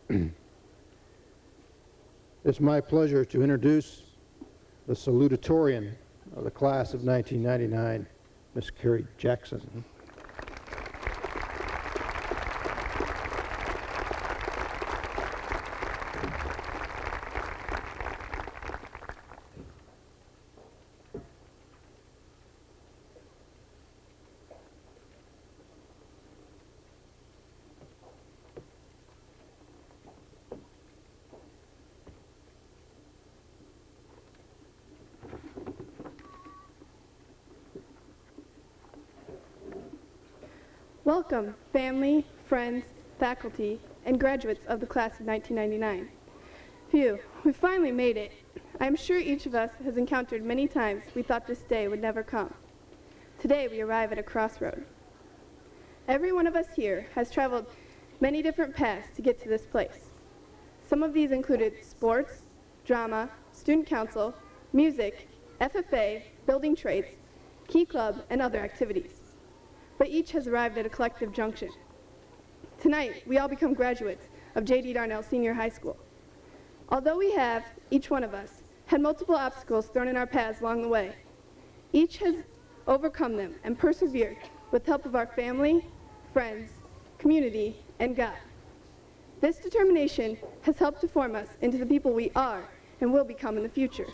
It's my pleasure to introduce the salutatorian of the class of 1999, Miss Carrie Jackson. Welcome, family, friends, faculty, and graduates of the class of 1999. Phew, we finally made it. I'm sure each of us has encountered many times we thought this day would never come. Today we arrive at a crossroad. Every one of us here has traveled many different paths to get to this place. Some of these included sports, drama, student council, music, FFA, building trades, Key Club, and other activities. But each has arrived at a collective junction. Tonight, we all become graduates of J.D. Darnell Senior High School. Although we have, each one of us, had multiple obstacles thrown in our paths along the way, each has overcome them and persevered with the help of our family, friends, community, and God. This determination has helped to form us into the people we are and will become in the future.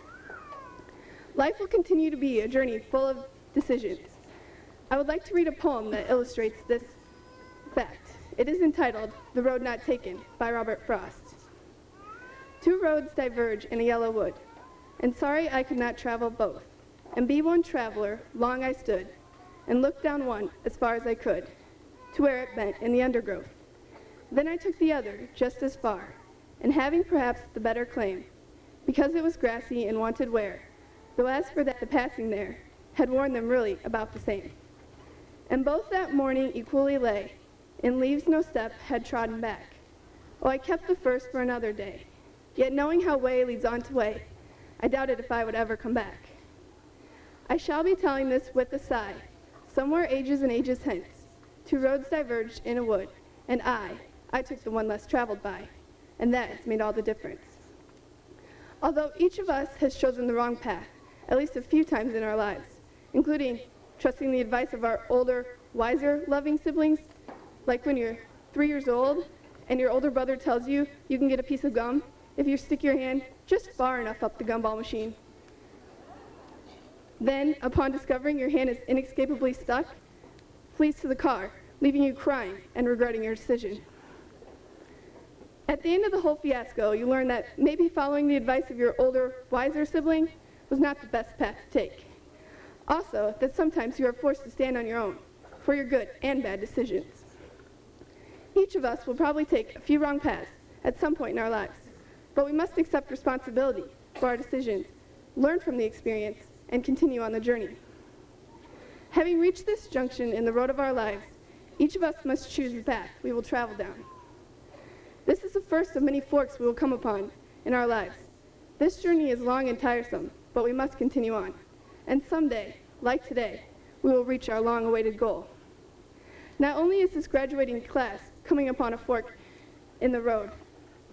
Life will continue to be a journey full of decisions. I would like to read a poem that illustrates this fact. It is entitled, "The Road Not Taken" by Robert Frost. Two roads diverge in a yellow wood, and sorry I could not travel both. And be one traveler, long I stood, and looked down one as far as I could, to where it bent in the undergrowth. Then I took the other just as far, and having perhaps the better claim, because it was grassy and wanted wear, though as for that the passing there, had worn them really about the same. And both that morning equally lay, in leaves no step had trodden back. Oh, I kept the first for another day, yet knowing how way leads on to way, I doubted if I would ever come back. I shall be telling this with a sigh, somewhere ages and ages hence, two roads diverged in a wood, and I took the one less traveled by, and that has made all the difference. Although each of us has chosen the wrong path, at least a few times in our lives, including trusting the advice of our older, wiser, loving siblings, like when you're 3 years old and your older brother tells you you can get a piece of gum if you stick your hand just far enough up the gumball machine. Then, upon discovering your hand is inescapably stuck, flees to the car, leaving you crying and regretting your decision. At the end of the whole fiasco, you learn that maybe following the advice of your older, wiser sibling was not the best path to take. Also, that sometimes you are forced to stand on your own for your good and bad decisions. Each of us will probably take a few wrong paths at some point in our lives, but we must accept responsibility for our decisions, learn from the experience, and continue on the journey. Having reached this junction in the road of our lives, each of us must choose the path we will travel down. This is the first of many forks we will come upon in our lives. This journey is long and tiresome, but we must continue on. And someday, like today, we will reach our long-awaited goal. Not only is this graduating class coming upon a fork in the road,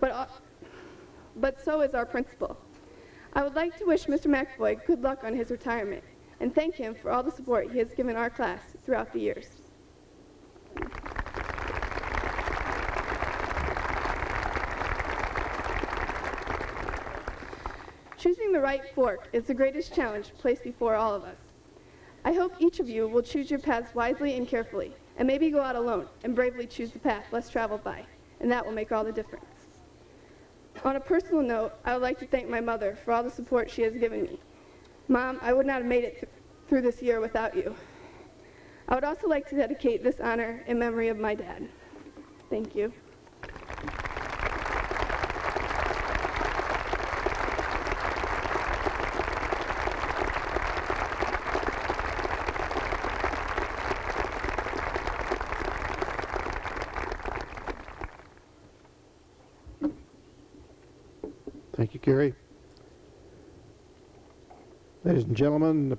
but so is our principal. I would like to wish Mr. McAvoy good luck on his retirement and thank him for all the support he has given our class throughout the years. Choosing the right fork is the greatest challenge placed before all of us. I hope each of you will choose your paths wisely and carefully, and maybe go out alone and bravely choose the path less traveled by, and that will make all the difference. On a personal note, I would like to thank my mother for all the support she has given me. Mom, I would not have made it through this year without you. I would also like to dedicate this honor in memory of my dad. Thank you. Thank you, Carrie. Ladies and gentlemen, the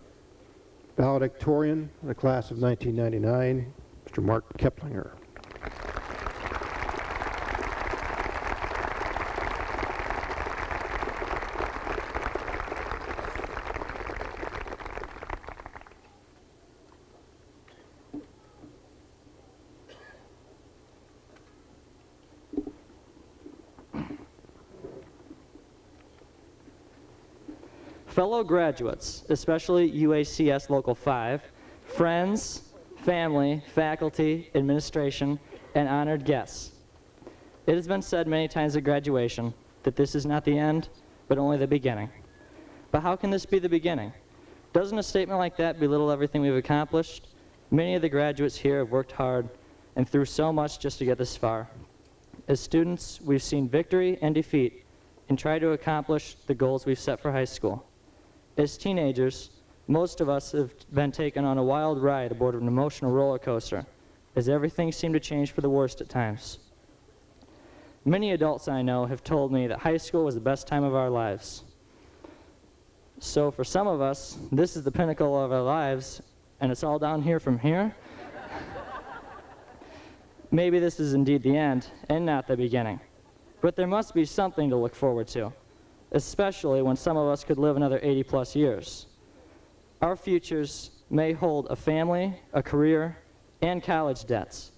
valedictorian of the class of 1999, Mr. Mark Keplinger. Fellow graduates, especially UACS Local 5, friends, family, faculty, administration, and honored guests. It has been said many times at graduation that this is not the end, but only the beginning. But how can this be the beginning? Doesn't a statement like that belittle everything we've accomplished? Many of the graduates here have worked hard and through so much just to get this far. As students, we've seen victory and defeat and tried to accomplish the goals we've set for high school. As teenagers, most of us have been taken on a wild ride aboard an emotional roller coaster, as everything seemed to change for the worst at times. Many adults I know have told me that high school was the best time of our lives. So for some of us, this is the pinnacle of our lives, and it's all down here from here. Maybe this is indeed the end, and not the beginning. But there must be something to look forward to, especially when some of us could live another 80+ years. Our futures may hold a family, a career, and college debts.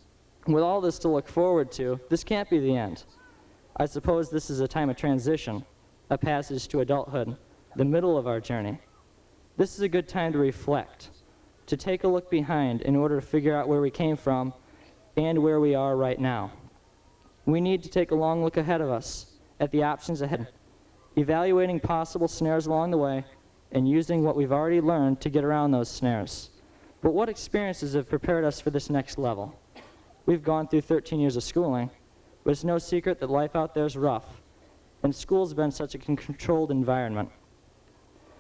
With all this to look forward to, this can't be the end. I suppose this is a time of transition, a passage to adulthood, the middle of our journey. This is a good time to reflect, to take a look behind in order to figure out where we came from and where we are right now. We need to take a long look ahead of us at the options ahead, evaluating possible snares along the way and using what we've already learned to get around those snares. But what experiences have prepared us for this next level? We've gone through 13 years of schooling, but it's no secret that life out there is rough, and school's been such a controlled environment,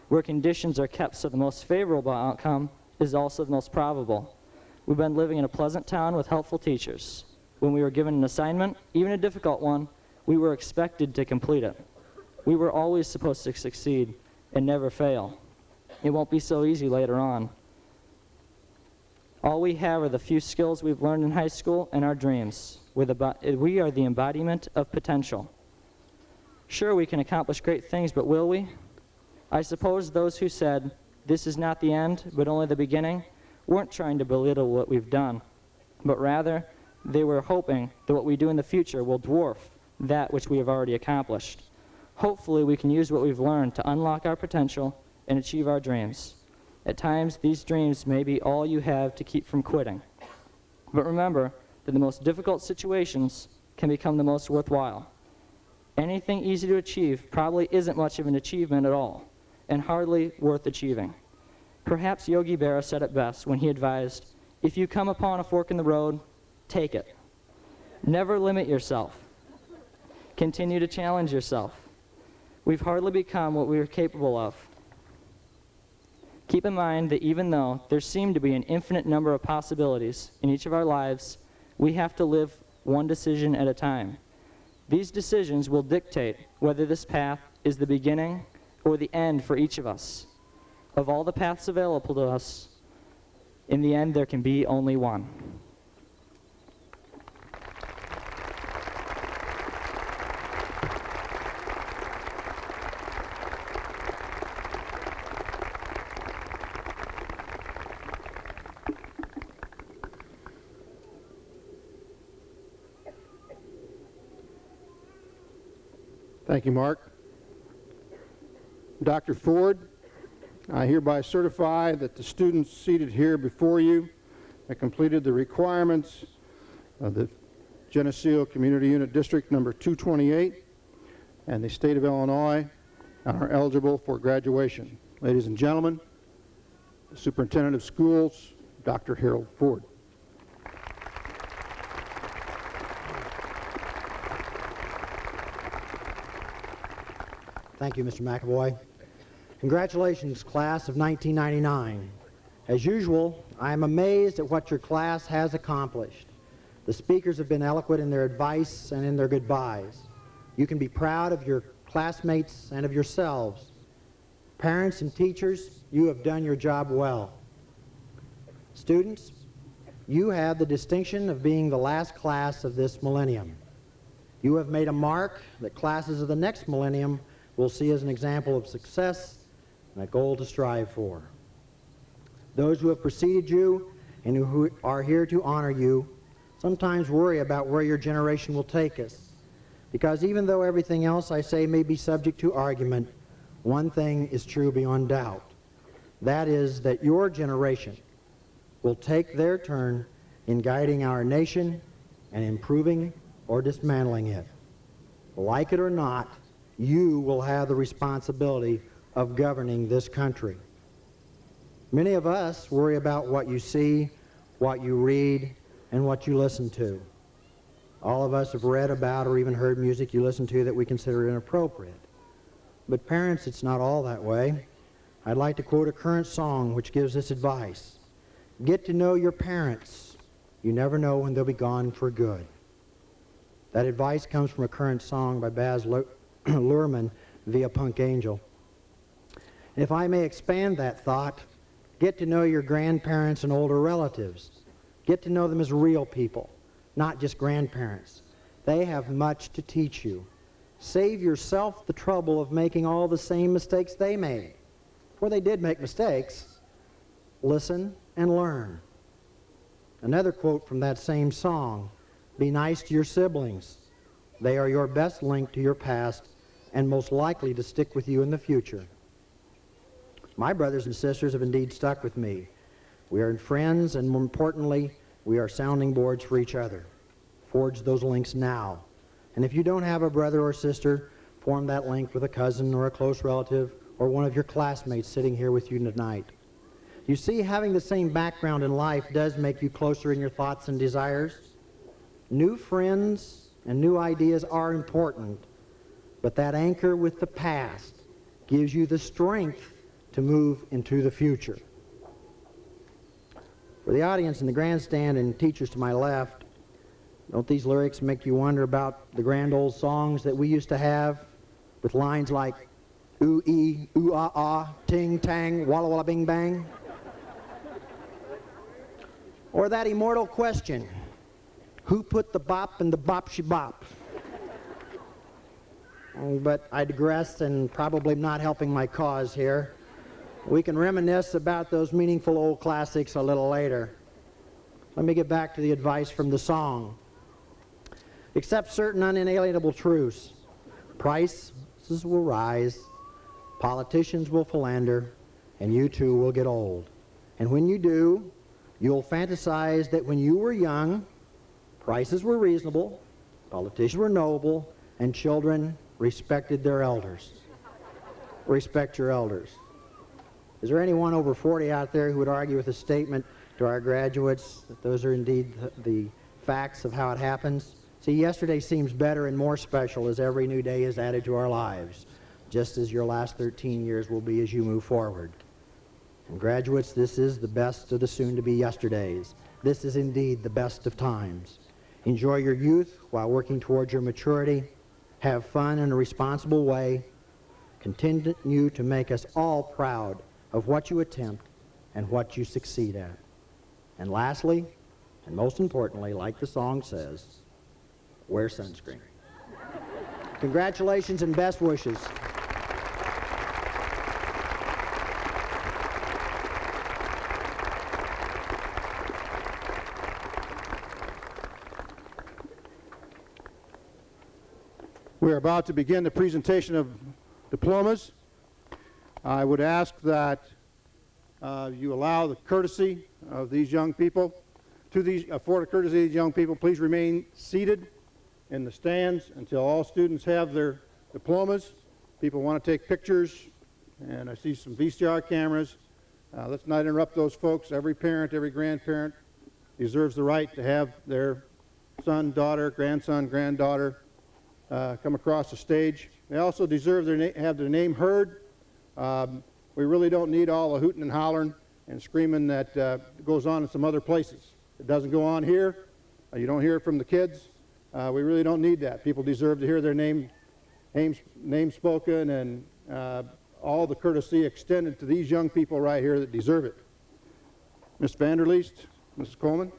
where conditions are kept so the most favorable outcome is also the most probable. We've been living in a pleasant town with helpful teachers. When we were given an assignment, even a difficult one, we were expected to complete it. We were always supposed to succeed and never fail. It won't be so easy later on. All we have are the few skills we've learned in high school and our dreams. We are the embodiment of potential. Sure, we can accomplish great things, but will we? I suppose those who said, "This is not the end, but only the beginning," weren't trying to belittle what we've done, but rather they were hoping that what we do in the future will dwarf that which we have already accomplished. Hopefully, we can use what we've learned to unlock our potential and achieve our dreams. At times, these dreams may be all you have to keep from quitting. But remember that the most difficult situations can become the most worthwhile. Anything easy to achieve probably isn't much of an achievement at all, and hardly worth achieving. Perhaps Yogi Berra said it best when he advised, "If you come upon a fork in the road, take it." Never limit yourself. Continue to challenge yourself. We've hardly become what we are capable of. Keep in mind that even though there seem to be an infinite number of possibilities in each of our lives, we have to live one decision at a time. These decisions will dictate whether this path is the beginning or the end for each of us. Of all the paths available to us, in the end there can be only one. Thank you, Mark. Dr. Ford, I hereby certify that the students seated here before you have completed the requirements of the Geneseo Community Unit District number 228 and the state of Illinois and are eligible for graduation. Ladies and gentlemen, the Superintendent of Schools, Dr. Harold Ford. Thank you, Mr. McAvoy. Congratulations, class of 1999. As usual, I am amazed at what your class has accomplished. The speakers have been eloquent in their advice and in their goodbyes. You can be proud of your classmates and of yourselves. Parents and teachers, you have done your job well. Students, you have the distinction of being the last class of this millennium. You have made a mark that classes of the next millennium will see as an example of success and a goal to strive for. Those who have preceded you and who are here to honor you sometimes worry about where your generation will take us, because even though everything else I say may be subject to argument, one thing is true beyond doubt. That is that your generation will take their turn in guiding our nation and improving or dismantling it. Like it or not, you will have the responsibility of governing this country. Many of us worry about what you see, what you read, and what you listen to. All of us have read about or even heard music you listen to that we consider inappropriate. But parents, it's not all that way. I'd like to quote a current song which gives this advice. Get to know your parents. You never know when they'll be gone for good. That advice comes from a current song by Baz Luhrmann via Punk Angel. If I may expand that thought, get to know your grandparents and older relatives. Get to know them as real people, not just grandparents. They have much to teach you. Save yourself the trouble of making all the same mistakes they made. For they did make mistakes. Listen and learn. Another quote from that same song, be nice to your siblings. They are your best link to your past and most likely to stick with you in the future. My brothers and sisters have indeed stuck with me. We are friends, and more importantly, we are sounding boards for each other. Forge those links now. And if you don't have a brother or sister, form that link with a cousin or a close relative or one of your classmates sitting here with you tonight. You see, having the same background in life does make you closer in your thoughts and desires. New friends and new ideas are important, but that anchor with the past gives you the strength to move into the future. For the audience in the grandstand and teachers to my left, don't these lyrics make you wonder about the grand old songs that we used to have with lines like ooh-ee, ooh-ah-ah, ting-tang, walla-walla bing-bang? Or that immortal question, who put the bop in the bop-she-bop? But I digress and probably not helping my cause here. We can reminisce about those meaningful old classics a little later. Let me get back to the advice from the song. Accept certain unalienable truths. Prices will rise, politicians will philander, and you too will get old. And when you do, you'll fantasize that when you were young, prices were reasonable, politicians were noble, and children respected their elders. Respect your elders. Is there anyone over 40 out there who would argue with a statement to our graduates that those are indeed the facts of how it happens? See, yesterday seems better and more special as every new day is added to our lives, just as your last 13 years will be as you move forward. And graduates, this is the best of the soon-to-be yesterdays. This is indeed the best of times. Enjoy your youth while working towards your maturity. Have fun in a responsible way. Continue to make us all proud of what you attempt and what you succeed at. And lastly, and most importantly, like the song says, wear sunscreen. Congratulations and best wishes. We are about to begin the presentation of diplomas. I would ask that you allow the courtesy of these young people. For the courtesy of these young people, please remain seated in the stands until all students have their diplomas. People want to take pictures, and I see some VCR cameras. Let's not interrupt those folks. Every parent, every grandparent deserves the right to have their son, daughter, grandson, granddaughter come across the stage. They also deserve have their name heard. We really don't need all the hooting and hollering and screaming that goes on in some other places. It doesn't go on here. You don't hear it from the kids. We really don't need that. People deserve to hear their name spoken, and all the courtesy extended to these young people right here that deserve it. Ms. Vanderleest, Mrs. Coleman.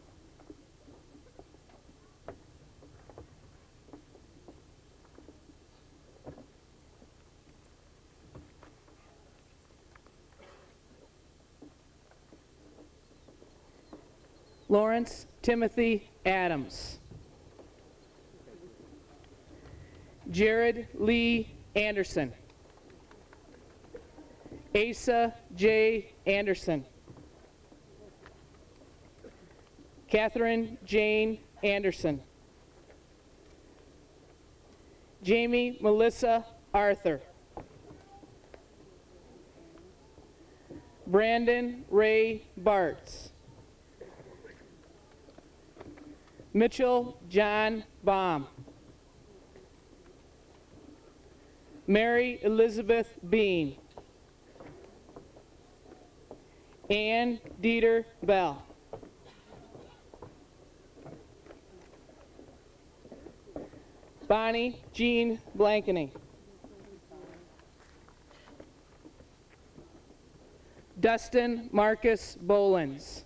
Lawrence Timothy Adams. Jared Lee Anderson. Asa J. Anderson. Catherine Jane Anderson. Jamie Melissa Arthur. Brandon Ray Bartz. Mitchell John Baum. Mary Elizabeth Bean. Ann Dieter Bell. Bonnie Jean Blankeny. Dustin Marcus Bolins.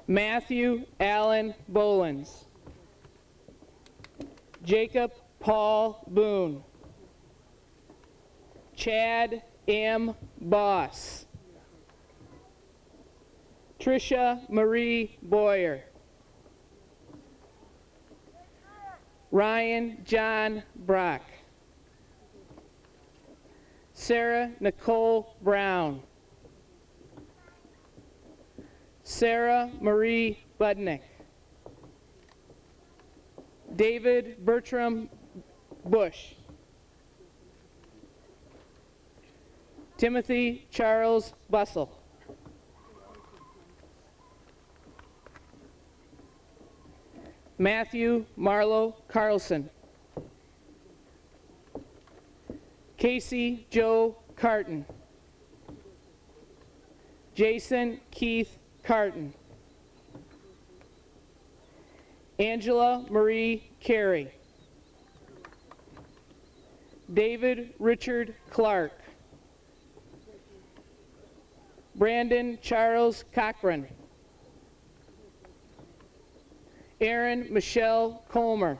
Matthew Allen Bolins. Jacob Paul Boone. Chad M. Boss. Tricia Marie Boyer. Ryan John Brock. Sarah Nicole Brown. Sarah Marie Budnick. David Bertram Bush. Timothy Charles Bussell. Matthew Marlowe Carlson. Casey Joe Carton. Jason Keith Carton. Angela Marie Carey. David Richard Clark. Brandon Charles Cochran. Erin Michelle Colmer.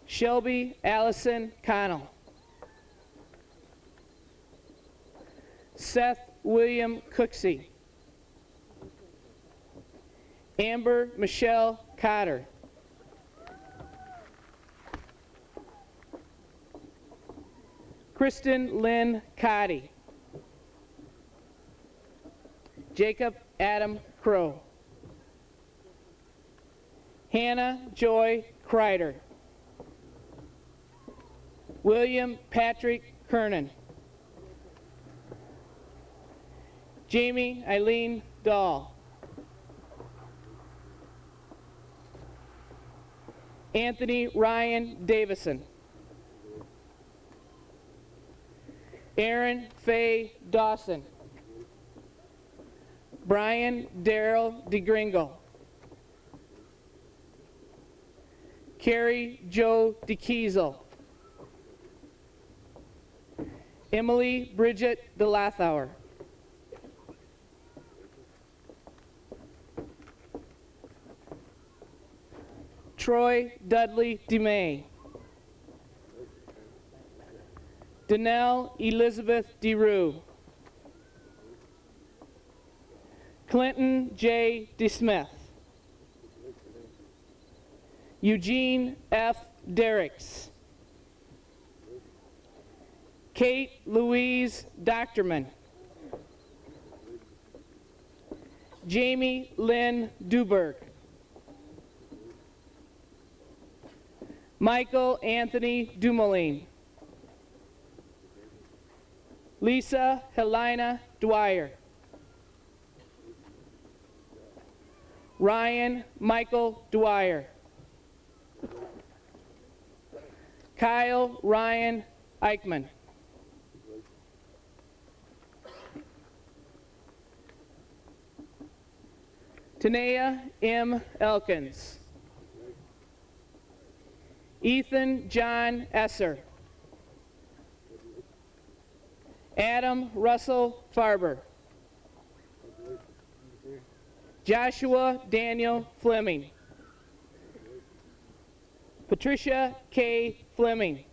Shelby Allison Connell. Seth William Cooksey. Amber Michelle Cotter. Kristen Lynn Cotty. Jacob Adam Crow. Hannah Joy Kreider. William Patrick Kernan. Jamie Eileen Dahl. Anthony Ryan Davison. Aaron Faye Dawson. Brian Darrell DeGringo. Carrie Joe DeKiesel. Emily Bridget DeLathauer. Troy Dudley DeMay. Danelle Elizabeth DeRue. Clinton J. DeSmith. Eugene F. Derricks. Kate Louise Doctorman. Jamie Lynn Duberg. Michael Anthony Dumoulin. Lisa Helena Dwyer. Ryan Michael Dwyer. Kyle Ryan Eichmann. Tanea M. Elkins. Ethan John Esser. Adam Russell Farber. Joshua Daniel Fleming. Patricia K. Fleming.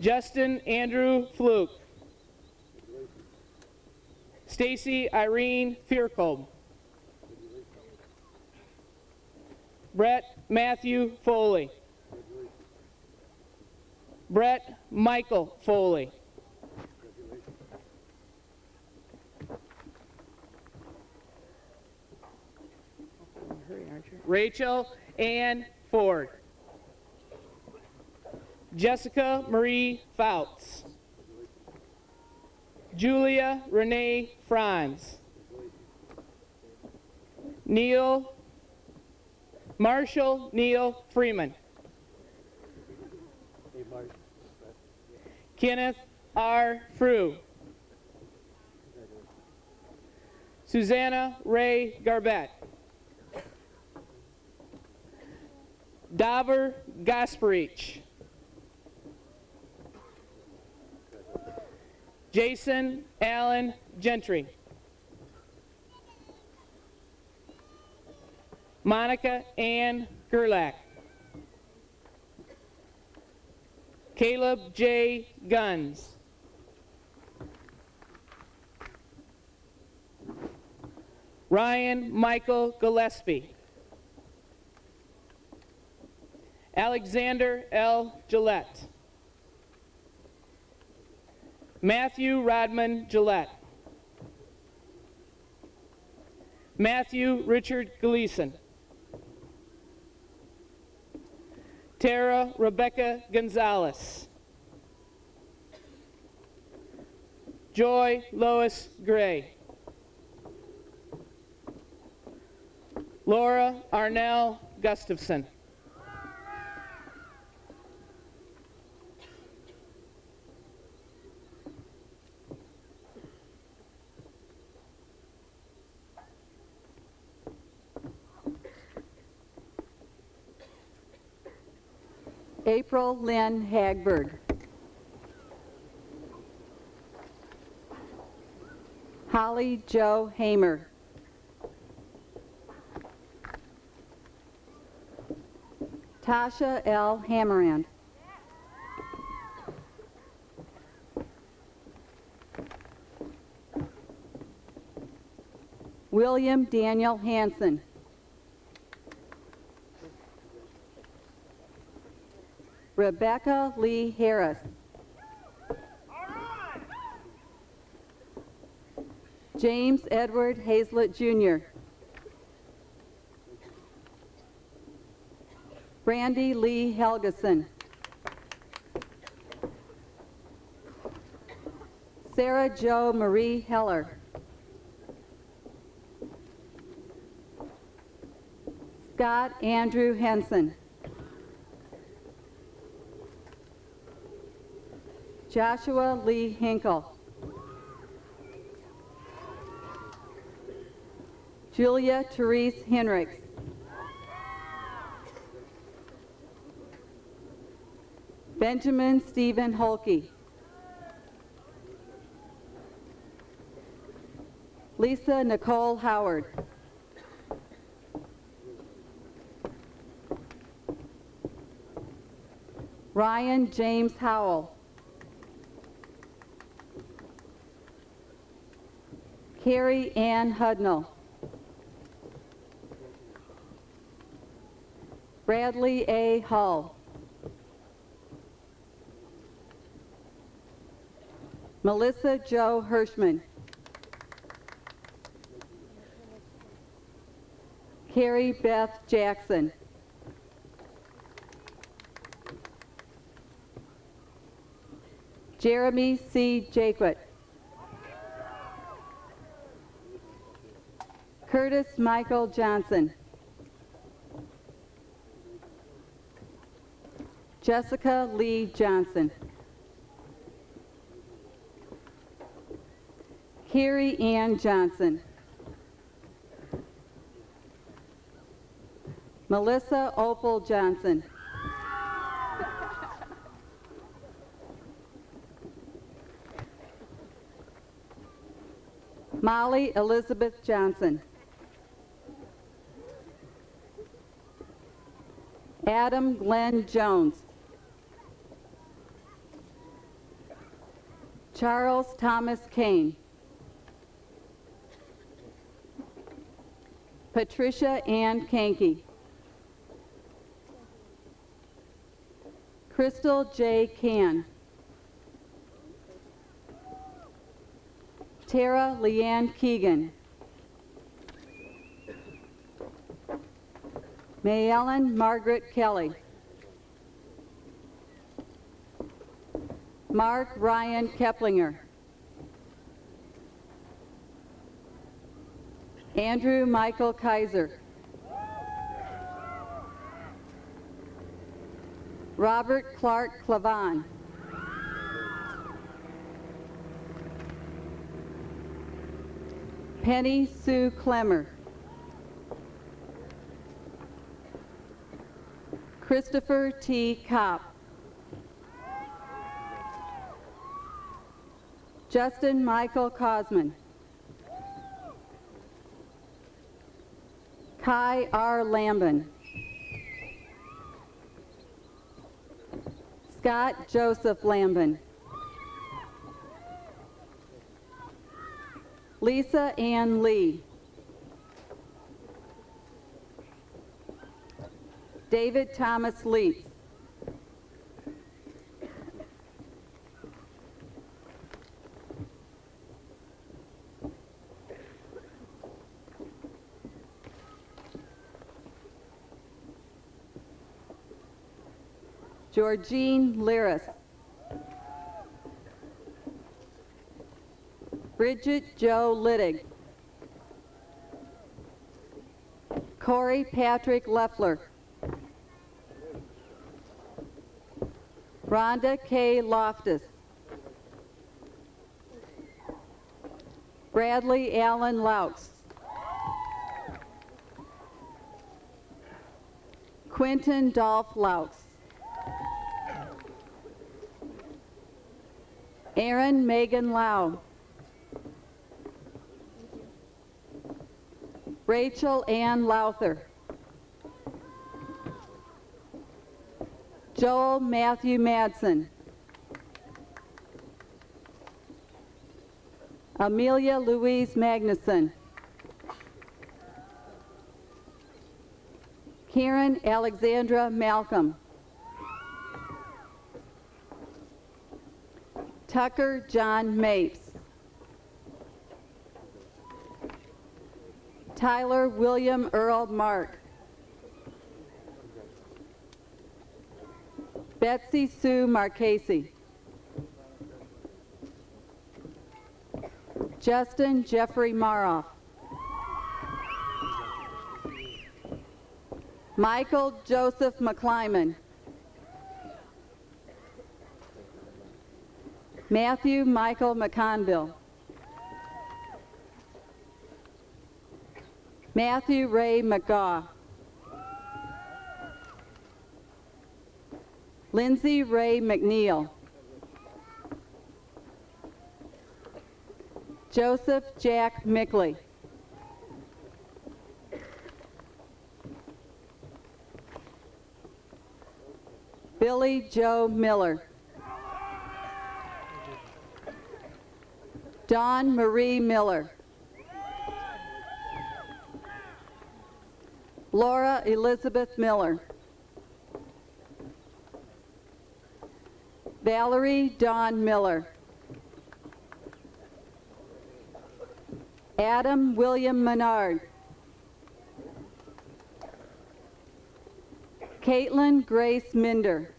Justin Andrew Fluke. Stacy Irene Fearcombe. Brett Matthew Foley. Brett Michael Foley. Rachel Ann Ford. Jessica Marie Fouts. Julia Renee Franz. Marshall Neil Freeman. Kenneth R. Frew. Susanna Ray Garbett. Daver Gasparich. Jason Allen Gentry. Monica Ann Gerlach. Caleb J. Guns. Ryan Michael Gillespie. Alexander L. Gillette. Matthew Rodman Gillette. Matthew Richard Gleason. Tara Rebecca Gonzalez. Joy Lois Gray. Laura Arnell Gustafson. April Lynn Hagberg. Holly Jo Hamer. Tasha L. Hammerand. William Daniel Hansen. Rebecca Lee Harris. James Edward Hazlett Jr. Brandy Lee Helgeson. Sarah Jo Marie Heller. Scott Andrew Henson. Joshua Lee Hinkle. Julia Therese Henricks. Benjamin Stephen Holke. Lisa Nicole Howard. Ryan James Howell. Carrie Ann Hudnall. Bradley A. Hull. Melissa Jo Hirschman. Carrie Beth Jackson. Jeremy C. Jaquet. Curtis Michael Johnson. Jessica Lee Johnson. Carrie Ann Johnson. Melissa Opal Johnson. Molly Elizabeth Johnson. Adam Glenn Jones. Charles Thomas Kane. Patricia Ann Kanke. Crystal J. Can. Tara Leanne Keegan. Mayellen Margaret Kelly. Mark Ryan Keplinger. Andrew Michael Kaiser. Robert Clark Clavon. Penny Sue Clemmer. Christopher T. Kopp. Justin Michael Cosman. Kai R. Lambin. Scott Joseph Lambin. Lisa Ann Lee. David Thomas Leitz. Georgine Liris. Bridget Joe Littig. Corey Patrick Leffler. Rhonda K. Loftus. Bradley Allen Laux. Quentin Dolph Laux. Aaron Megan Lau. Rachel Ann Lowther. Joel Matthew Madsen. Amelia Louise Magnuson. Karen Alexandra Malcolm. Tucker John Mapes. Tyler William Earl Mark. Betsy Sue Marchese. Justin Jeffrey Maroff. Michael Joseph McClyman. Matthew Michael McConville. Matthew Ray McGaugh. Lindsay Ray McNeil. Joseph Jack Mickley. Billy Joe Miller. Dawn Marie Miller. Laura Elizabeth Miller. Valerie Dawn Miller. Adam William Menard. Caitlin Grace Minder.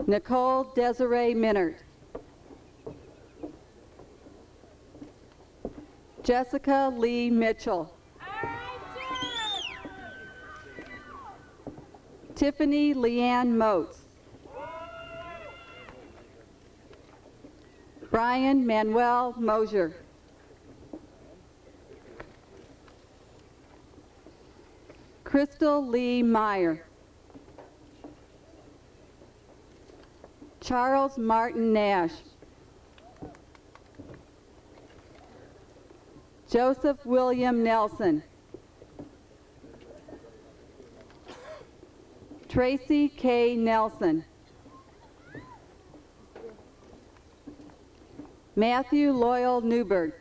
Nicole Desiree Minert. Jessica Lee Mitchell. Tiffany Leanne Moats. Brian Manuel Mosier. Crystal Lee Meyer. Charles Martin Nash. Joseph William Nelson. Tracy K. Nelson. Matthew Loyal Newberg.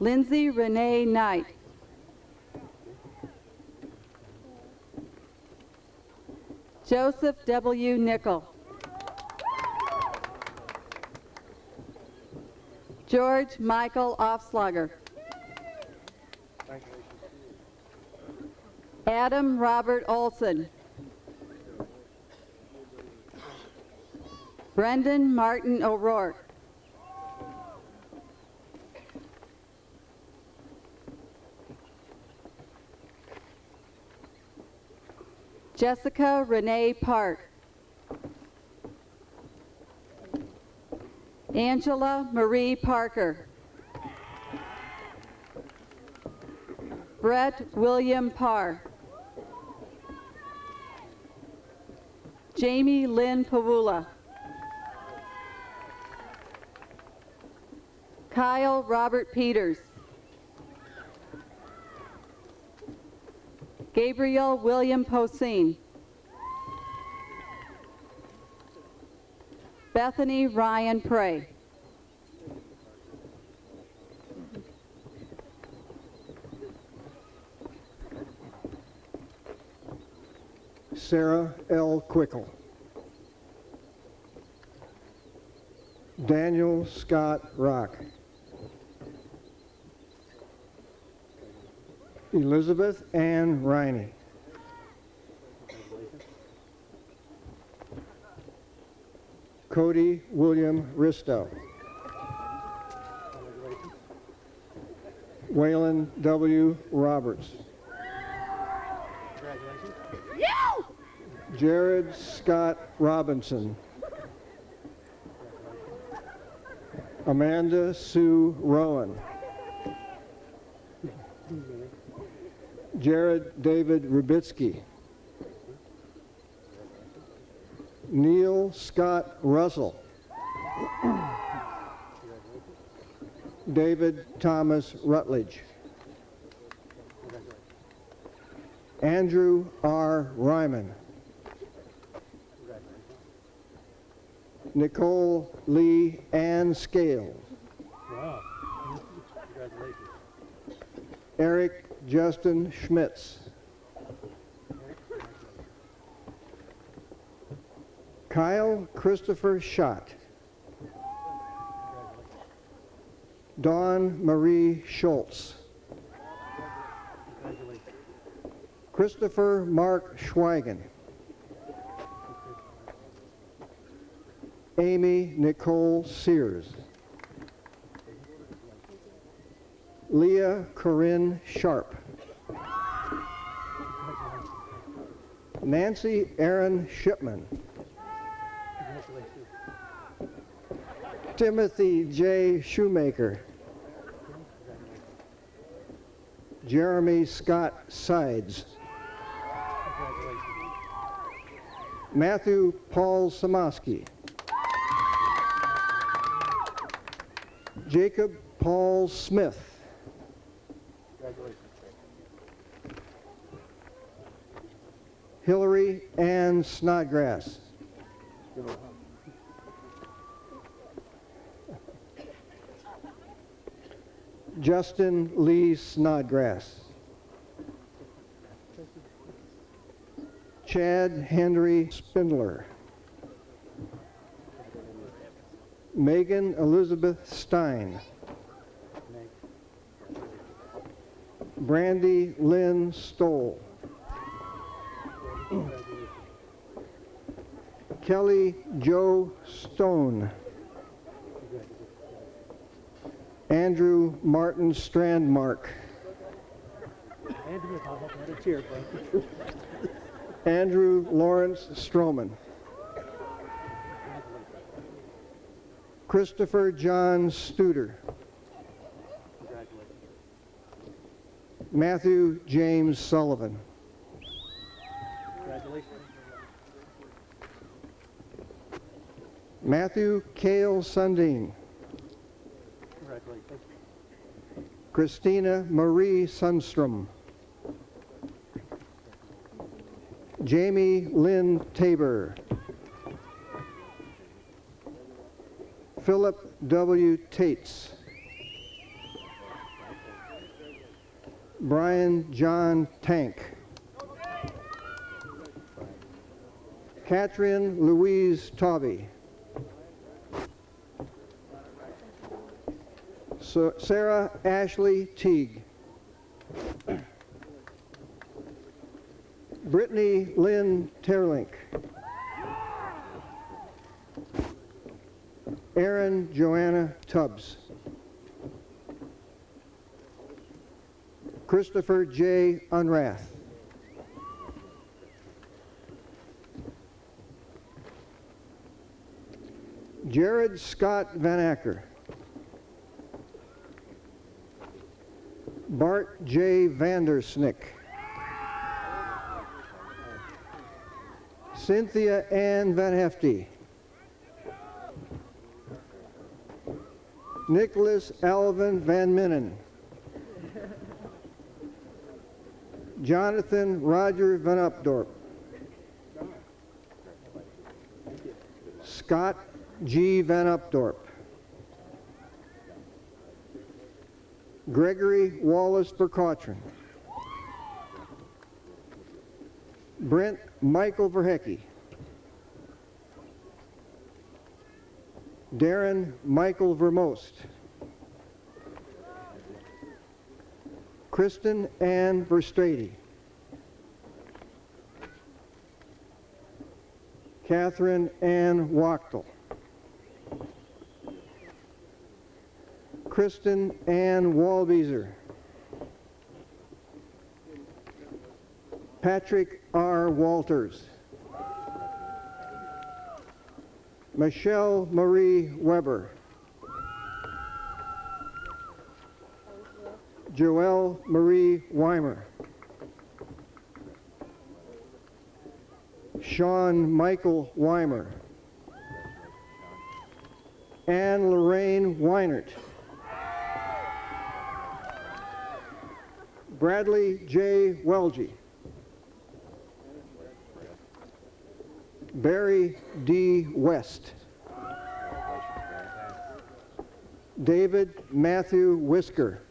Lindsay Renee Knight. Joseph W. Nickel. George Michael Offslugger. Adam Robert Olson. Brendan Martin O'Rourke. Jessica Renee Park. Angela Marie Parker. Brett William Parr. Jamie Lynn Pavula. Kyle Robert Peters. Gabriel William Poseen. Bethany Ryan Prey. Sarah L. Quickle. Daniel Scott Rock. Elizabeth Ann Riney. Cody William Risto. Waylon W. Roberts. Jared Scott Robinson. Amanda Sue Rowan. Jared David Rubitsky. Neil Scott Russell. David Thomas Rutledge. Andrew R. Ryman. Nicole Lee Ann Scales. Wow. Congratulations. Eric Justin Schmitz. Kyle Christopher Schott. Dawn Marie Schultz. Christopher Mark Schweigen. Amy Nicole Sears. Leah Corinne Sharp. Nancy Aaron Shipman. Timothy J. Shoemaker. Jeremy Scott Sides. Matthew Paul Samoski. Jacob Paul Smith. Hillary Ann Snodgrass. Justin Lee Snodgrass. Chad Henry Spindler. Megan Elizabeth Stein. Brandy Lynn Stoll. Kelly Joe Stone. Andrew Martin Strandmark. Andrew, how about a cheer, bud? Andrew Lawrence Stroman. Christopher John Studer. Matthew James Sullivan. Congratulations. Matthew Cale Sundin. Congratulations. Christina Marie Sundstrom. Jamie Lynn Tabor. Philip W. Tates. Brian John Tank. Katrin Louise Tauby. Sarah Ashley Teague. Brittany Lynn Terlink. Erin Joanna Tubbs. Christopher J. Unrath. Jared Scott Van Acker. Bart J. Vandersnick. Cynthia Ann Van Hefty. Nicholas Alvin Van Minnen. Jonathan Roger Van Updorp. Scott G. Van Updorp. Gregory Wallace Vercautren. Brent Michael Verhecke. Darren Michael Vermost. Kristen Ann Verstrady. Catherine Ann Wachtel. Kristen Ann Walbeezer. Patrick R. Walters. Michelle Marie Weber. Joelle Marie Weimer. Sean Michael Weimer. Anne Lorraine Weinert. Bradley J. Welge. Barry D. West. David Matthew Whisker.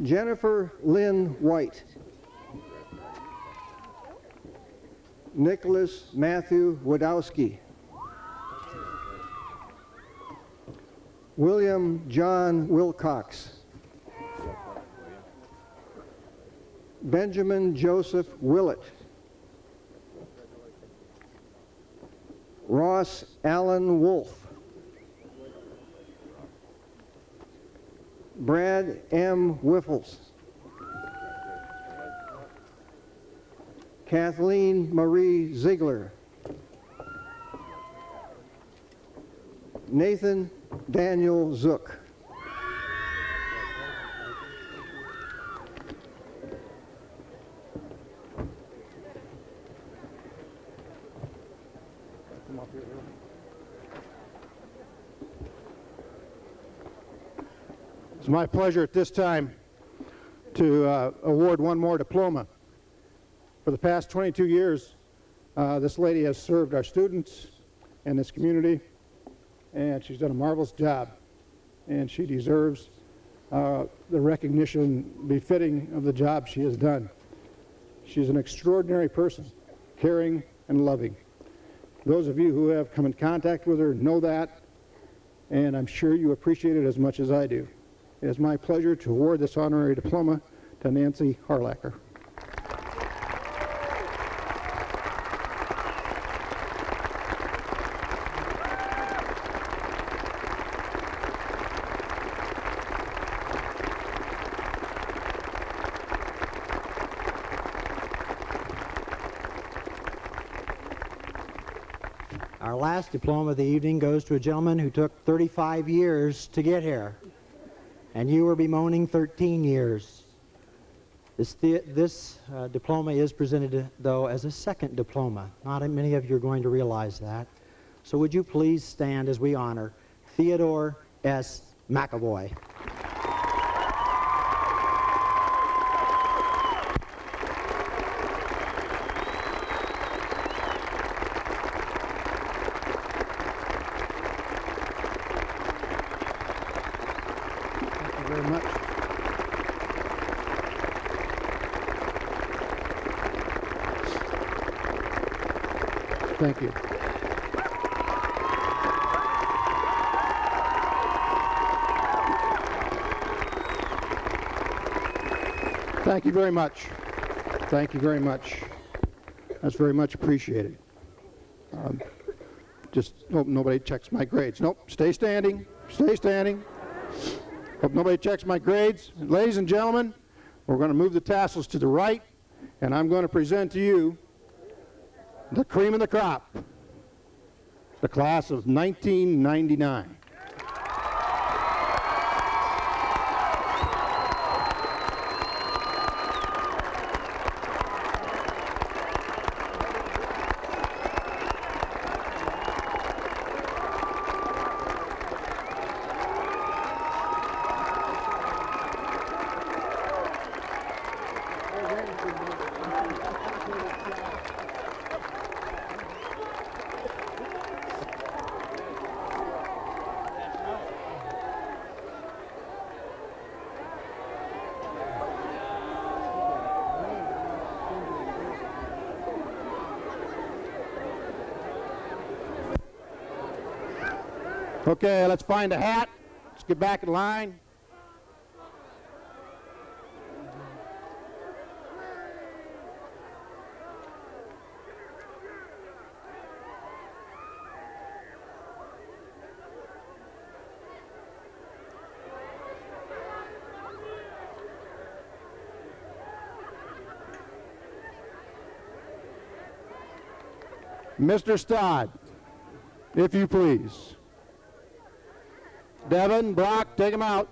Jennifer Lynn White. Nicholas Matthew Wadowski. William John Wilcox. Benjamin Joseph Willett. Ross Allen Wolf. Brad M. Wiffles. Kathleen Marie Ziegler. Nathan Daniel Zook. It's my pleasure at this time to award one more diploma. For the past 22 years, this lady has served our students and this community, and she's done a marvelous job, and she deserves the recognition befitting of the job she has done. She's an extraordinary person, caring and loving. Those of you who have come in contact with her know that, and I'm sure you appreciate it as much as I do. It is my pleasure to award this honorary diploma to Nancy Harlacher. Our last diploma of the evening goes to a gentleman who took 35 years to get here, and you were bemoaning 13 years. This diploma is presented, though, as a second diploma. Not many of you are going to realize that. So would you please stand as we honor Theodore S. McAvoy. Thank you. Thank you very much. Thank you very much. That's very much appreciated. Just hope nobody checks my grades. Nope, stay standing, stay standing. Hope nobody checks my grades. Ladies and gentlemen, we're going to move the tassels to the right, and I'm going to present to you the cream of the crop, the class of 1999. Okay, let's find a hat. Let's get back in line. Mr. Stodd, if you please. Devin, Brock, take him out.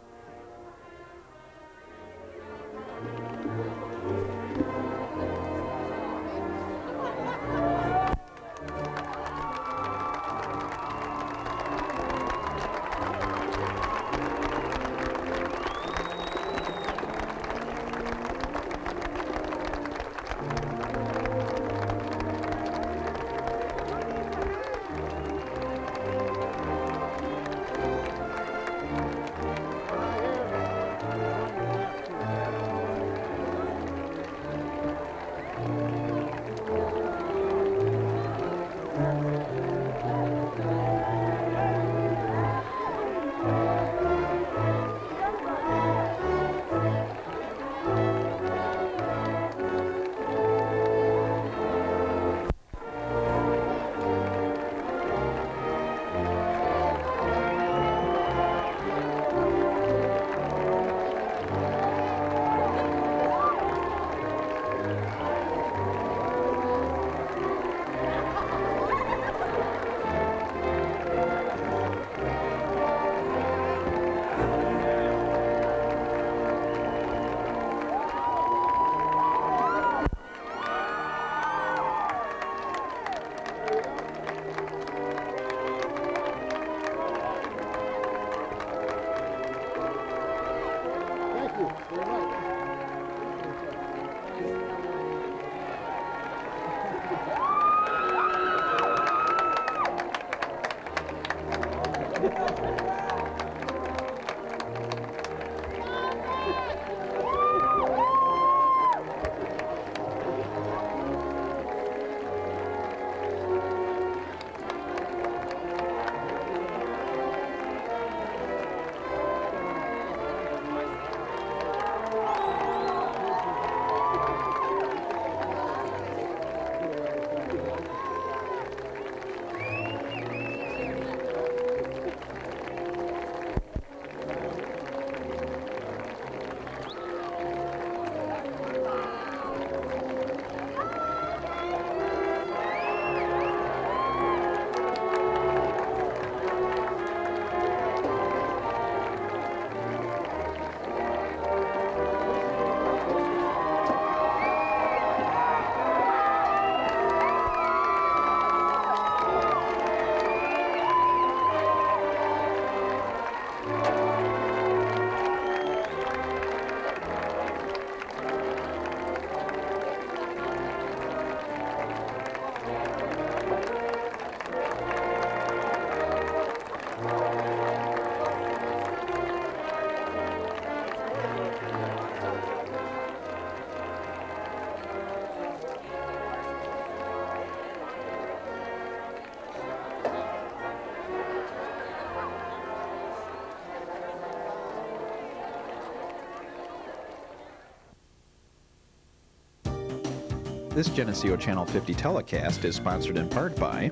This Geneseo Channel 50 telecast is sponsored in part by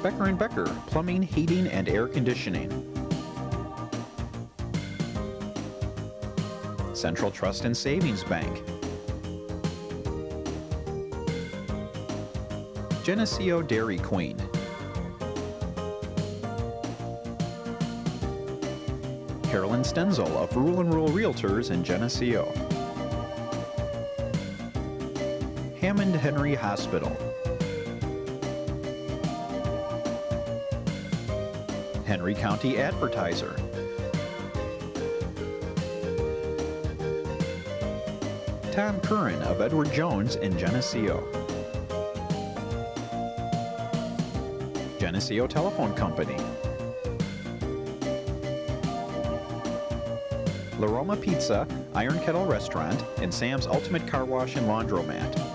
Becker & Becker, Plumbing, Heating, and Air Conditioning. Central Trust and Savings Bank. Geneseo Dairy Queen. Carolyn Stenzel of Rural & Rural Realtors in Geneseo. Hammond Henry Hospital. Henry County Advertiser. Tom Curran of Edward Jones in Geneseo. Geneseo Telephone Company. La Roma Pizza, Iron Kettle Restaurant, and Sam's Ultimate Car Wash and Laundromat.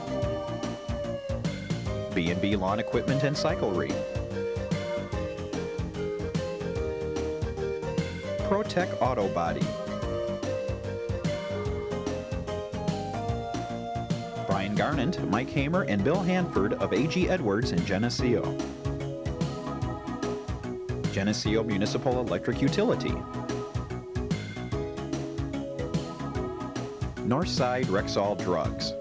B&B Lawn Equipment and Cyclery. ProTech Auto Body. Brian Garnant, Mike Hamer, and Bill Hanford of A.G. Edwards in Geneseo. Geneseo Municipal Electric Utility. Northside Rexall Drugs.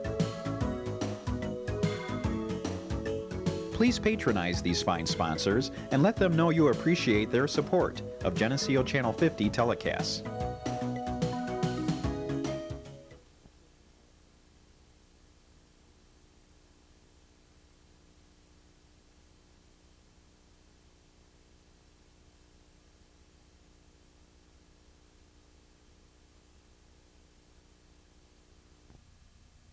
Please patronize these fine sponsors and let them know you appreciate their support of Geneseo Channel 50 telecasts.